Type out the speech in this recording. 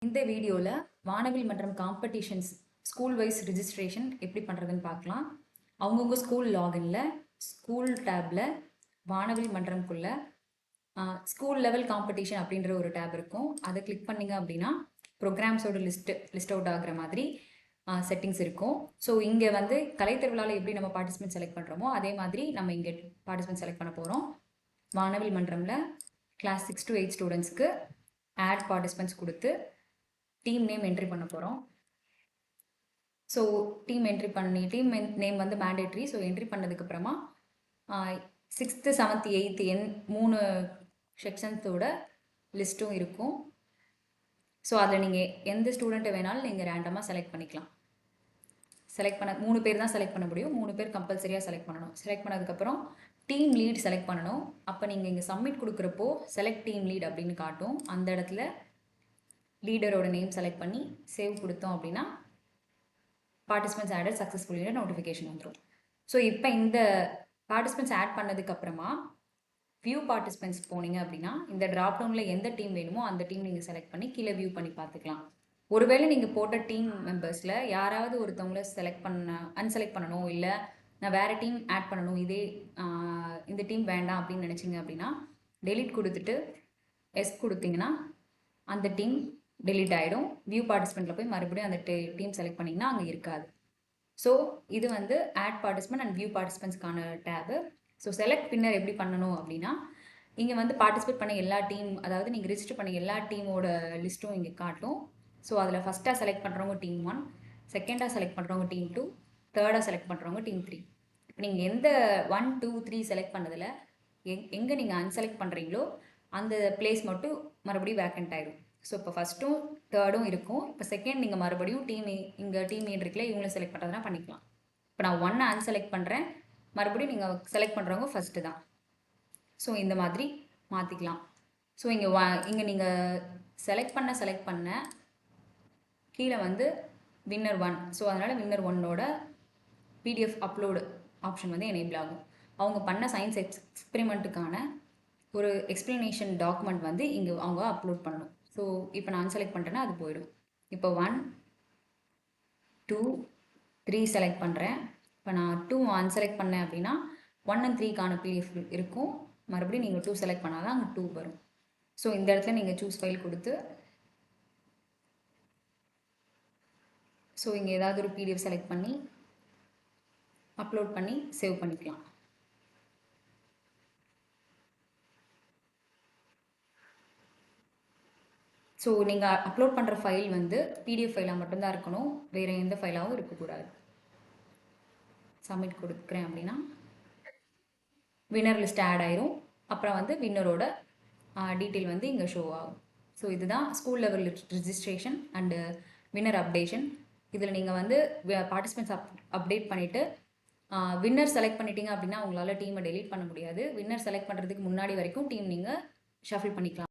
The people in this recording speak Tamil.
இந்த வீடியோவில் வானவில் மன்றம் காம்படிஷன்ஸ் ஸ்கூல் வைஸ் ரிஜிஸ்ட்ரேஷன் எப்படி பண்ணுறதுன்னு பார்க்கலாம். அவங்கவுங்க ஸ்கூல் லாகின்ல ஸ்கூல் டேப்பில் வானவில் மன்றம்குள்ளே ஸ்கூல் லெவல் காம்படிஷன் அப்படின்ற ஒரு டேப் இருக்கும். அதை கிளிக் பண்ணிங்க அப்படின்னா ப்ரோக்ராம்ஸோட லிஸ்ட் அவுட் ஆகிற மாதிரி செட்டிங்ஸ் இருக்கும். ஸோ இங்கே வந்து கலைத்திருவிழாவில் எப்படி நம்ம பார்ட்டிசிபென்ட் செலக்ட் பண்ணுறோமோ அதே மாதிரி நம்ம இங்கே பார்ட்டிசிபென்ட் செலக்ட் பண்ண போகிறோம். வானவில் மன்றமில் கிளாஸ் 6 to 8 ஸ்டூடெண்ட்ஸ்க்கு ஆட் பார்ட்டிசிபென்ட்ஸ் கொடுத்து டீம் நேம் என்ட்ரி பண்ண போகிறோம். ஸோ டீம் என்ட்ரி பண்ணி டீம் நேம் வந்து மேண்டேட்ரி. ஸோ என்ட்ரி பண்ணதுக்கப்புறமா 6th 7th 8th 3 செக்ஷன்ஸோட லிஸ்ட்டும் இருக்கும். ஸோ அதில் நீங்கள் எந்த ஸ்டூடெண்ட்டை வேணாலும் நீங்கள் ரேண்டமாக செலக்ட் பண்ணிக்கலாம். செலக்ட் பண்ண 3 பேர் தான் செலக்ட் பண்ண முடியும். 3 பேர் கம்பல்சரியாக செலக்ட் பண்ணணும். செலக்ட் பண்ணதுக்கப்புறம் டீம் லீட் செலக்ட் பண்ணணும். அப்போ நீங்கள் இங்கே சப்மிட் கொடுக்குறப்போ செலக்ட் டீம் லீட் அப்படின்னு காட்டும். அந்த இடத்துல லீடரோட நேம் செலக்ட் பண்ணி சேவ் கொடுத்தோம் அப்படின்னா பார்ட்டிசிபென்ட்ஸ் ஆடட் சக்ஸஸ்ஃபுல்லி நோட்டிஃபிகேஷன் வந்துடும். ஸோ இப்போ இந்த பார்ட்டிசிபென்ட்ஸ் ஆட் பண்ணதுக்கப்புறமா வியூ பார்ட்டிசிபென்ட்ஸ் போனீங்க அப்படின்னா இந்த ட்ராப் டவுனில் எந்த டீம் வேணுமோ அந்த டீம் நீங்கள் செலக்ட் பண்ணி கீழே வியூ பண்ணி பார்த்துக்கலாம். ஒருவேளை நீங்கள் போட்ட டீம் மெம்பர்ஸில் யாராவது ஒருத்தவங்கள அன்செலக்ட் பண்ணணும், இல்லை நான் வேறு டீம் ஆட் பண்ணணும், இந்த டீம் வேண்டாம் அப்படின்னு நினச்சிங்க அப்படின்னா டெலீட் கொடுத்துட்டு எஸ் கொடுத்தீங்கன்னா அந்த டீம் டெலீட் ஆகிடும். வியூ பார்ட்டிசிபெண்ட்டில் போய் மறுபடியும் அந்த டீம் செலக்ட் பண்ணிங்கன்னா அங்கே இருக்காது. ஸோ இது வந்து ஆட் பார்ட்டிசிபெண்ட் அண்ட் வியூ பார்ட்டிசிபெண்ட்ஸ்க்கான டேபு. ஸோ செலக்ட் பின்னர் எப்படி பண்ணணும் அப்படின்னா இங்கே வந்து பார்ட்டிசிபேட் பண்ண எல்லா டீம், அதாவது நீங்கள் ரிஜிஸ்டர் பண்ண எல்லா டீமோட லிஸ்ட்டும் இங்கே காட்டும். ஸோ அதில் ஃபஸ்ட்டாக செலக்ட் பண்ணுறவங்க டீம் 1, செகண்டாக செலக்ட் பண்ணுறவங்க டீம் 2, தேர்டாக செலக்ட் பண்ணுறவங்க டீம் 3. இப்போ நீங்கள் எந்த 1 2 3 செலக்ட் பண்ணதில் எங்கே நீங்கள் அன்செலக்ட் பண்ணுறீங்களோ அந்த பிளேஸ் மட்டும் மறுபடியும் வேக்கண்ட் ஆகிடும். ஸோ இப்போ ஃபஸ்ட்டும் தேர்டும் இருக்கும். இப்போ செகண்ட் நீங்கள் மறுபடியும் இங்கே டீம் இருக்குல்ல, இவங்களை செலக்ட் பண்ணுறதுனா பண்ணிக்கலாம். இப்போ நான் 1 அன்செலக்ட் பண்ணுறேன், மறுபடியும் நீங்கள் செலக்ட் பண்ணுறவங்க ஃபஸ்ட்டு தான். ஸோ இந்த மாதிரி மாற்றிக்கலாம். ஸோ இங்கே நீங்கள் செலக்ட் பண்ண கீழே வந்து வின்னர் 1. ஸோ அதனால் வின்னர் 1ஓட PDF அப்லோடு ஆப்ஷன் வந்து எனேபிள் ஆகும். அவங்க பண்ண சயின்ஸ் எக்ஸ்பெரிமெண்ட்டுக்கான ஒரு எக்ஸ்ப்ளனேஷன் டாக்குமெண்ட் வந்து இங்கே அவங்க அப்லோட் பண்ணணும். ஸோ இப்போ நான் அன்செலக்ட் பண்ணிட்டேன்னா அது போயிடும். இப்போ 1 2 3 செலக்ட் பண்ணுறேன். இப்போ நான் 2 அன்செலக்ட் பண்ணேன் அப்படின்னா 1 and 3க்கான PDF இருக்கும். மறுபடியும் நீங்கள் 2 செலக்ட் பண்ணால் தான் அங்கே 2 வரும். ஸோ இந்த இடத்துல நீங்கள் சூஸ் ஃபைல் கொடுத்து ஸோ இங்கே ஏதாவது ஒரு PDF செலக்ட் பண்ணி அப்லோட் பண்ணி சேவ் பண்ணிக்கலாம். ஸோ நீங்கள் அப்லோட் பண்ணுற ஃபைல் வந்து PDF ஃபைலாக மட்டும்தான் இருக்கணும், வேறு எந்த ஃபைலாகவும் இருக்கக்கூடாது. சப்மிட் கொடுக்குறேன் அப்படின்னா வின்னர் லிஸ்ட் ஆட் ஆயிரும். அப்புறம் வந்து வின்னரோட டீட்டெயில் வந்து இங்கே ஷோ ஆகும். ஸோ இதுதான் school level registration and winner updation. இதில் நீங்கள் வந்து பார்ட்டிசிபென்ட்ஸ் அப்டேட் பண்ணிவிட்டு வின்னர் செலக்ட் பண்ணிட்டீங்க அப்படின்னா உங்களால் டீமை டெலீட் பண்ண முடியாது. வின்னர் செலக்ட் பண்ணுறதுக்கு முன்னாடி வரைக்கும் டீம் நீங்கள் ஷஃபில் பண்ணிக்கலாம்.